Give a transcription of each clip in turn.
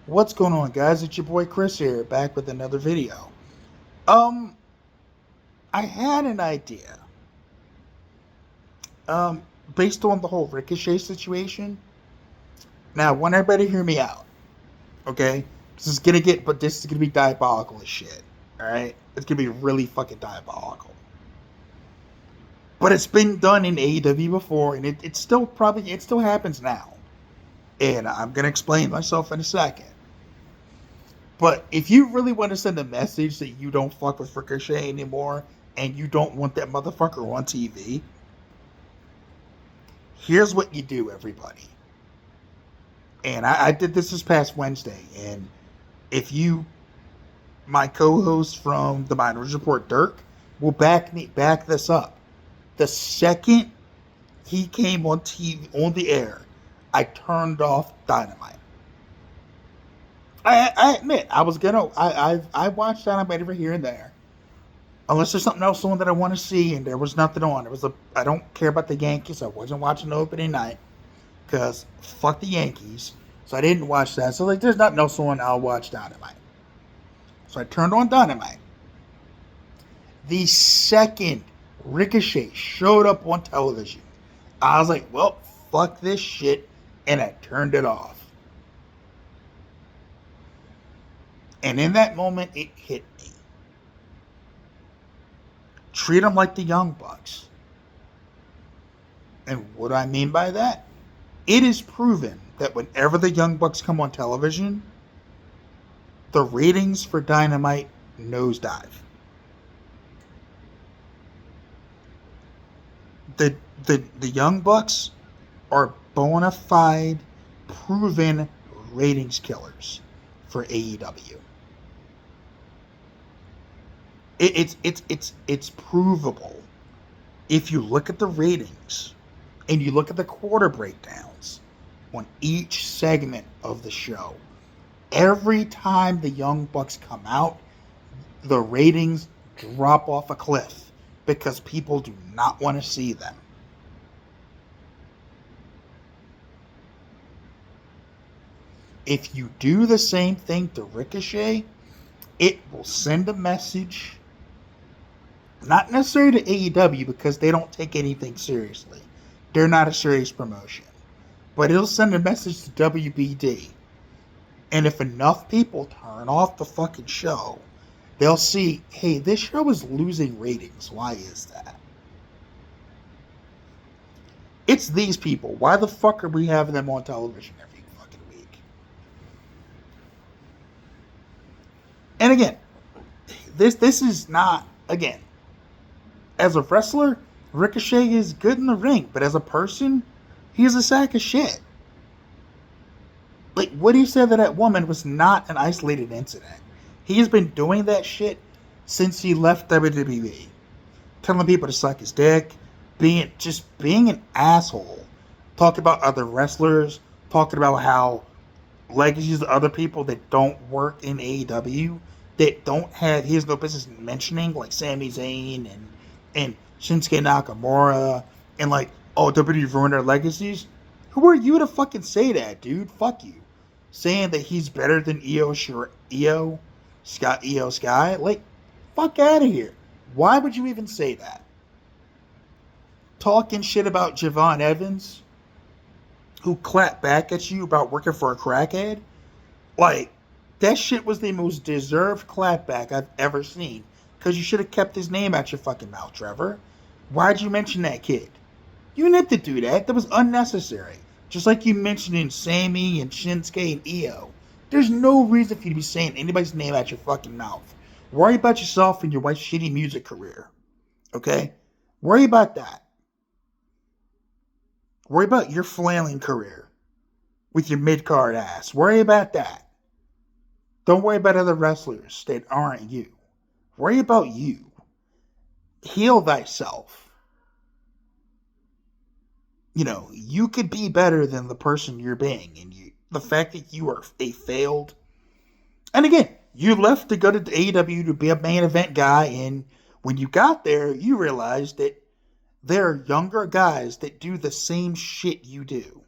What's going on, guys? It's your boy Chris here, back with another video. Um, I had an idea. Um, Based on the whole Ricochet situation. Now, I want everybody to hear me out, okay? This is gonna be diabolical as shit. All right, it's gonna be really fucking diabolical. But it's been done in AEW before, and it still happens now. And I'm gonna explain myself in a second. But if you really want to send a message that you don't fuck with Ricochet anymore and you don't want that motherfucker on TV, here's what you do, everybody. And I did this past Wednesday. And if you, my co-host from the Miners Report, Dirk, will back this up. The second he came on TV on the air, I turned off Dynamite. I admit I watched Dynamite over here and there, unless there's something else on that I want to see, and there was nothing on. I don't care about the Yankees. I wasn't watching the opening night because fuck the Yankees. So I didn't watch that. So like, there's nothing else on. I'll watch Dynamite. So I turned on Dynamite. The second Ricochet showed up on television, I was like, well, fuck this shit, and I turned it off. And in that moment, it hit me. Treat them like the Young Bucks. And what do I mean by that? It is proven that whenever the Young Bucks come on television, the ratings for Dynamite nosedive. The Young Bucks are bona fide, proven ratings killers for AEW. It's provable. If you look at the ratings and you look at the quarter breakdowns on each segment of the show, every time the Young Bucks come out, the ratings drop off a cliff because people do not want to see them. If you do the same thing to Ricochet, it will send a message, not necessarily to AEW because they don't take anything seriously. They're not a serious promotion. But it'll send a message to WBD. And if enough people turn off the fucking show, they'll see, hey, this show is losing ratings. Why is that? It's these people. Why the fuck are we having them on television every fucking week? And again, this is not, again, as a wrestler, Ricochet is good in the ring, but as a person, he's a sack of shit. Like, what he said to that woman was not an isolated incident. He's been doing that shit since he left WWE. Telling people to suck his dick, being an asshole. Talking about other wrestlers, talking about how legacies of other people that don't work in AEW, that don't have, he has no business mentioning, like Sami Zayn and Shinsuke Nakamura, and like, oh, WWE ruined their legacies. Who are you to fucking say that, dude? Fuck you. Saying that he's better than Io Sky? Like, fuck out of here. Why would you even say that? Talking shit about Javon Evans, who clapped back at you about working for a crackhead? Like, that shit was the most deserved clapback I've ever seen. Because you should have kept his name out your fucking mouth, Trevor. Why'd you mention that kid? You didn't have to do that. That was unnecessary. Just like you mentioning Sammy and Shinsuke and Io. There's no reason for you to be saying anybody's name out your fucking mouth. Worry about yourself and your wife's shitty music career. Okay? Worry about that. Worry about your flailing career with your mid-card ass. Worry about that. Don't worry about other wrestlers that aren't you. Worry about you. Heal thyself. You know, you could be better than the person you're being. And the fact that you are a failed... And again, you left to go to AEW to be a main event guy. And when you got there, you realized that there are younger guys that do the same shit you do.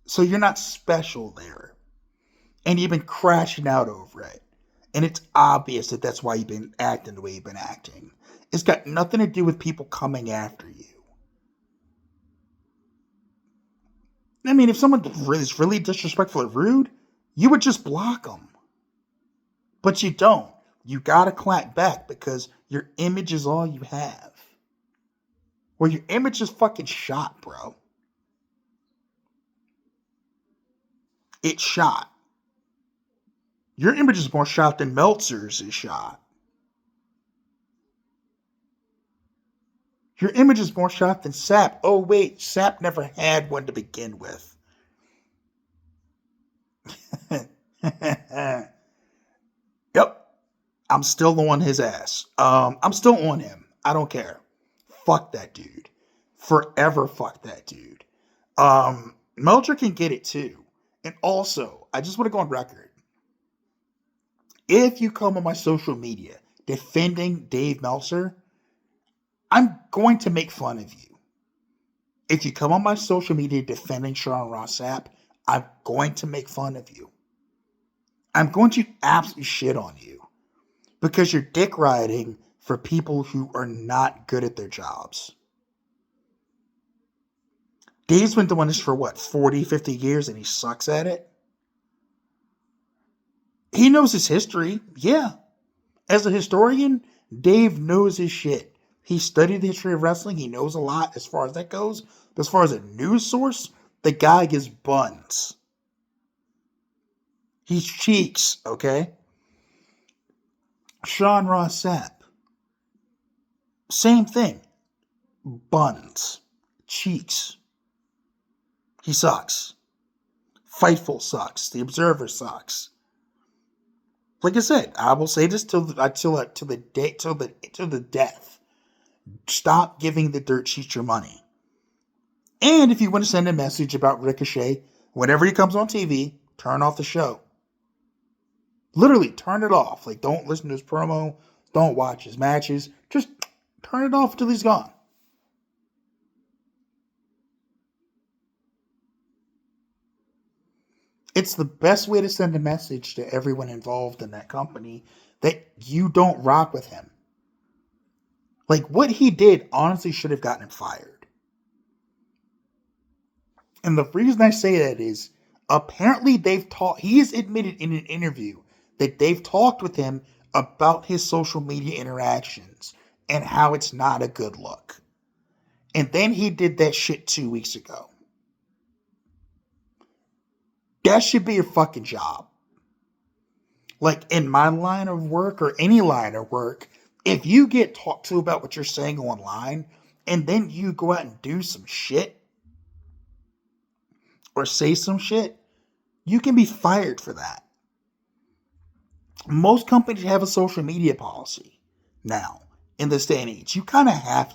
So you're not special there. And you've been crashing out over it. And it's obvious that that's why you've been acting the way you've been acting. It's got nothing to do with people coming after you. I mean, if someone is really disrespectful or rude, you would just block them. But you don't. You gotta clap back because your image is all you have. Well, your image is fucking shot, bro. It's shot. Your image is more shot than Meltzer's is shot. Your image is more shot than Sap. Oh, wait, Sap never had one to begin with. Yep. I'm still on his ass. I'm still on him. I don't care. Fuck that dude. Forever fuck that dude. Meltzer can get it too. And also, I just want to go on record. If you come on my social media defending Dave Meltzer, I'm going to make fun of you. If you come on my social media defending Sean Ross Sapp, I'm going to make fun of you. I'm going to absolutely shit on you. Because you're dick riding for people who are not good at their jobs. Dave's been doing this for what, 40, 50 years and he sucks at it? He knows his history, yeah. As a historian, Dave knows his shit. He studied the history of wrestling. He knows a lot as far as that goes. But as far as a news source, the guy gets buns. He's cheeks, okay? Sean Ross Sapp. Same thing. Buns. Cheeks. He sucks. Fightful sucks. The Observer sucks. Like I said, I will say this till the death. Stop giving the dirt sheets your money. And if you want to send a message about Ricochet, whenever he comes on TV, turn off the show. Literally, turn it off. Like, don't listen to his promo. Don't watch his matches. Just turn it off until he's gone. It's the best way to send a message to everyone involved in that company that you don't rock with him. Like, what he did honestly should have gotten him fired. And the reason I say that is, apparently he has admitted in an interview that they've talked with him about his social media interactions and how it's not a good look. And then he did that shit 2 weeks ago. That should be your fucking job. Like, in my line of work or any line of work, if you get talked to about what you're saying online and then you go out and do some shit or say some shit, you can be fired for that. Most companies have a social media policy now in this day and age. You kind of have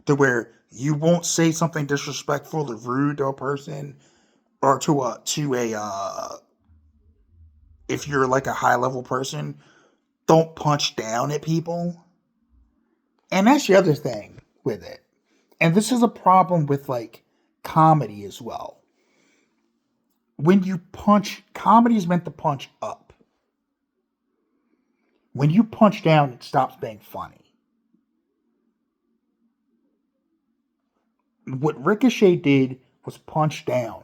to where you won't say something disrespectful or rude to a person or if you're like a high level person, don't punch down at people. And that's the other thing with it. And this is a problem with like comedy as well. When you punch, comedy is meant to punch up. When you punch down, it stops being funny. What Ricochet did was punch down.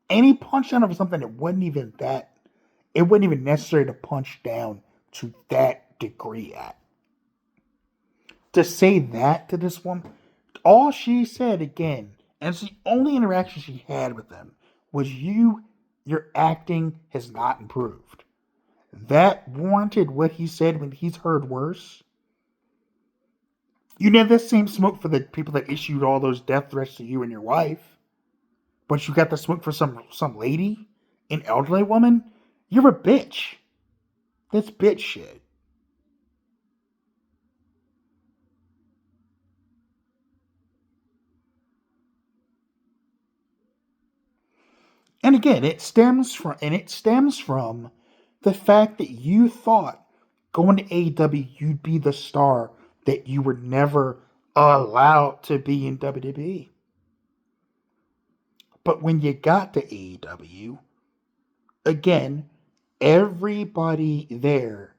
And he punched down over something that wasn't even necessary to punch down to that degree at. To say that to this woman, all she said again, and it's the only interaction she had with them, was your acting has not improved. That warranted what he said when he's heard worse. You have the same smoke for the people that issued all those death threats to you and your wife. But you got the smoke for some lady, an elderly woman. You're a bitch. That's bitch shit. And again, it stems from the fact that you thought going to AEW you'd be the star that you were never allowed to be in WWE. But when you got to AEW, again, everybody there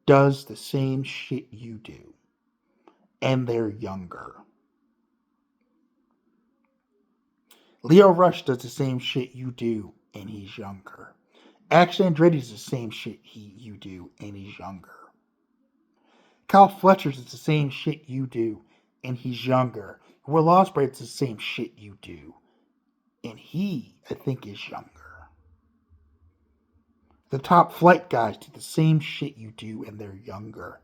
does the same shit you do, and they're younger. Leo Rush does the same shit you do, and he's younger. Axe Andretti's the same shit you do, and he's younger. Kyle Fletcher's the same shit you do, and he's younger. Will Ospreay's the same shit you do, and he, I think, is younger. The Top Flight guys do the same shit you do, and they're younger.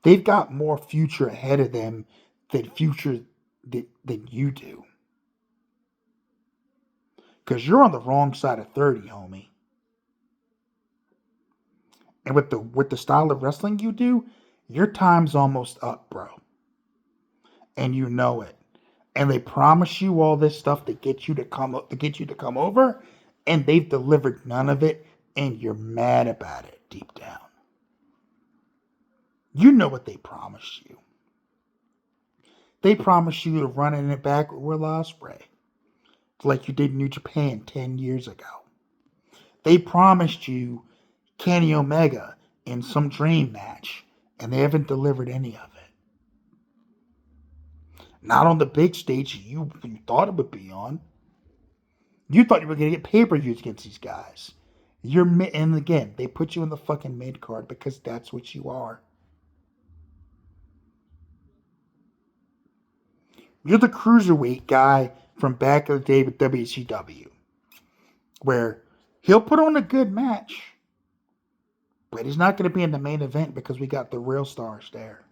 They've got more future ahead of them than you do. Because you're on the wrong side of 30, homie. And with the style of wrestling you do, your time's almost up, bro. And you know it. And they promise you all this stuff to get you to come over, and they've delivered none of it, and you're mad about it deep down. You know what they promised you. They promised you to run in it back with Will Ospreay, like you did in New Japan 10 years ago. They promised you Kenny Omega in some dream match, and they haven't delivered any of it. Not on the big stage you thought it would be on. You thought you were going to get pay-per-views against these guys. And again, they put you in the fucking mid-card because that's what you are. You're the cruiserweight guy from back in the day with WCW, where he'll put on a good match, but he's not going to be in the main event because we got the real stars there.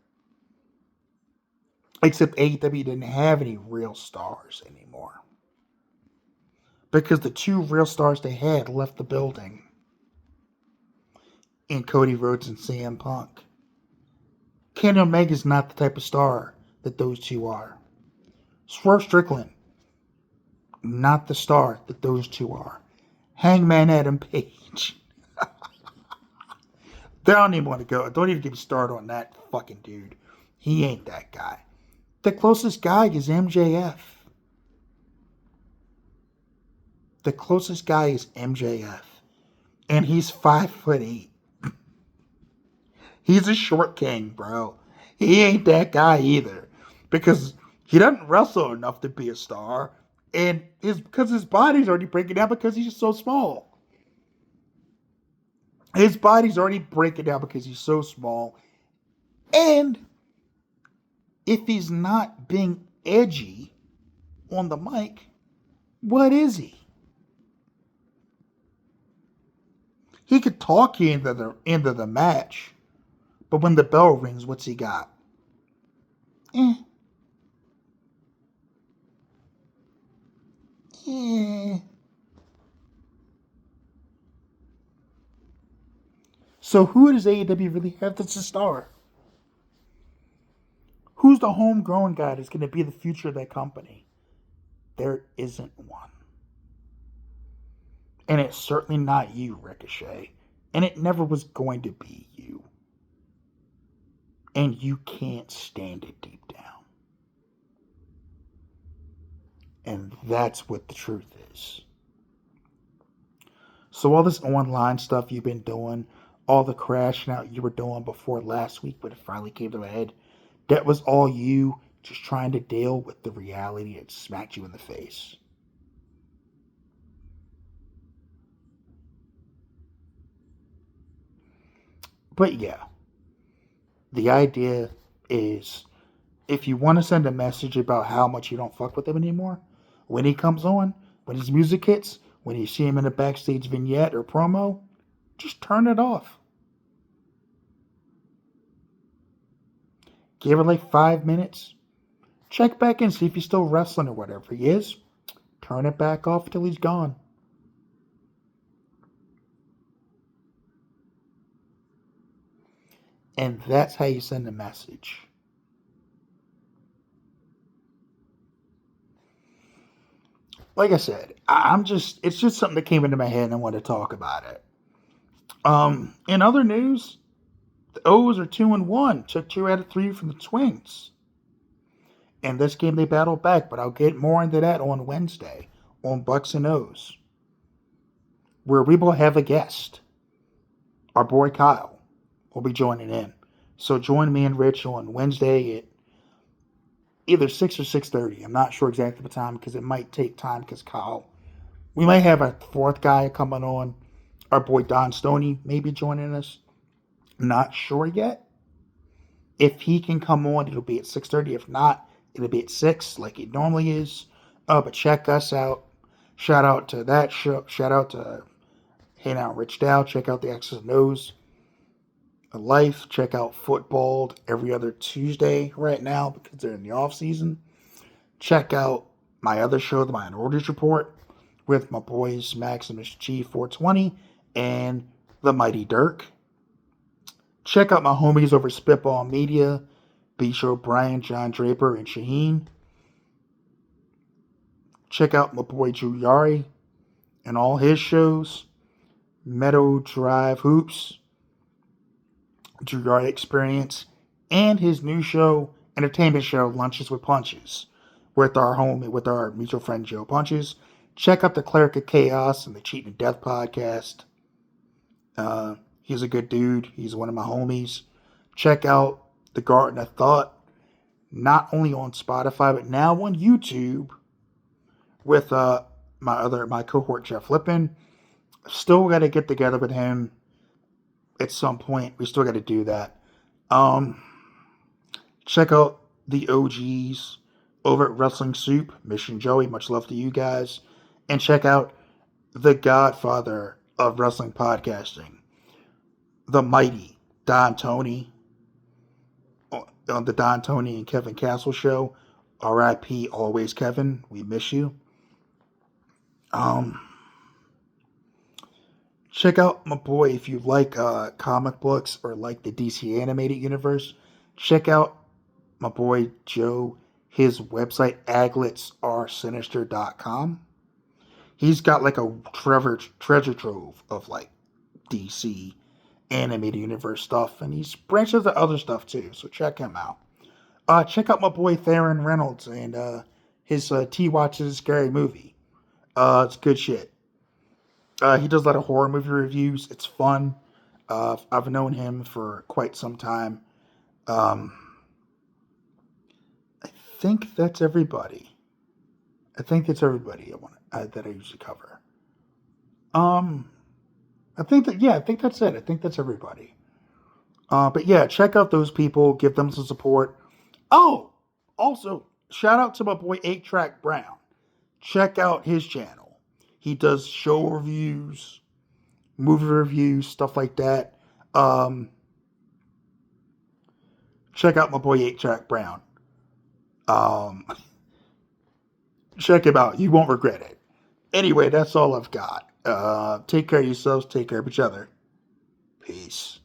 Except AEW didn't have any real stars anymore, because the two real stars they had left the building in Cody Rhodes and CM Punk. Kenny Omega's not the type of star that those two are. Swerve Strickland, not the star that those two are. Hangman Adam Page. I don't even want to go. Don't even get me started on that fucking dude. He ain't that guy. The closest guy is MJF. The closest guy is MJF. And he's 5'8". He's a short king, bro. He ain't that guy either. Because he doesn't wrestle enough to be a star. And because his body's already breaking down because he's so small. His body's already breaking down because he's so small. And if he's not being edgy on the mic, what is he? He could talk you into the match, but when the bell rings, what's he got? Eh. So who does AEW really have that's a star? Who's the homegrown guy that's going to be the future of that company? There isn't one. And it's certainly not you, Ricochet. And it never was going to be you. And you can't stand it deep down. And that's what the truth is. So all this online stuff you've been doing, all the crashing out you were doing before last week when it finally came to a head, that was all you just trying to deal with the reality that smacked you in the face. But yeah, the idea is if you want to send a message about how much you don't fuck with him anymore, when he comes on, when his music hits, when you see him in a backstage vignette or promo, just turn it off. Give it like 5 minutes. Check back in, see if he's still wrestling or whatever he is. Turn it back off till he's gone. And that's how you send a message. Like I said, it's just something that came into my head and I want to talk about it. In other news, the O's are 2-1. Took 2 out of 3 from the Twins. And this game they battled back, but I'll get more into that on Wednesday on Bucks and O's, where we will have a guest. Our boy Kyle will be joining in. So join me and Rich on Wednesday at either 6 or 6:30. I'm not sure exactly the time because it might take time because Kyle. We might have a fourth guy coming on. Our boy Don Stoney may be joining us. Not sure yet. If he can come on, it'll be at 6:30. If not, it'll be at 6 like it normally is. But check us out. Shout out to that show. Shout out to Hey Now Rich Dow. Check out the X's and O's Life. Check out Football every other Tuesday right now because they're in the off season. Check out my other show, The Minorities Report, with my boys Maximus G 420 and the Mighty Dirk. Check out my homies over Spitball Media, B. Show Brian, John Draper, and Shaheen. Check out my boy Drew Yari and all his shows. Meadow Drive Hoops, Drew Yari Experience, and his new show, entertainment show, Lunches with Punches, with our mutual friend Joe Punches. Check out the Cleric of Chaos and the Cheating and Death podcast. He's a good dude. He's one of my homies. Check out The Garden of Thought, not only on Spotify, but now on YouTube with my cohort Jeff Lippin. Still got to get together with him at some point. We still got to do that. Check out the OGs over at Wrestling Soup, Mission Joey. Much love to you guys. And check out the godfather of wrestling podcasting, the mighty Don Tony, on the Don Tony and Kevin Castle show. R.I.P. Always Kevin. We miss you. Check out my boy if you like comic books or like the DC animated universe. Check out my boy Joe, his website, agletsrsinister.com. He's got like a treasure trove of like DC animated universe stuff, and he's branched into other stuff too, so check him out. Check out my boy Theron Reynolds and his T Watches Scary Movie. It's good shit. He does a lot of horror movie reviews. It's fun. I've known him for quite some time. I think that's everybody. I think that's everybody that I usually cover. I think that's it. I think that's everybody. But yeah, check out those people. Give them some support. Oh, also, shout out to my boy 8-Track Brown. Check out his channel. He does show reviews, movie reviews, stuff like that. Check out my boy 8-Track Brown. Check him out. You won't regret it. Anyway, that's all I've got. Take care of yourselves. Take care of each other. Peace.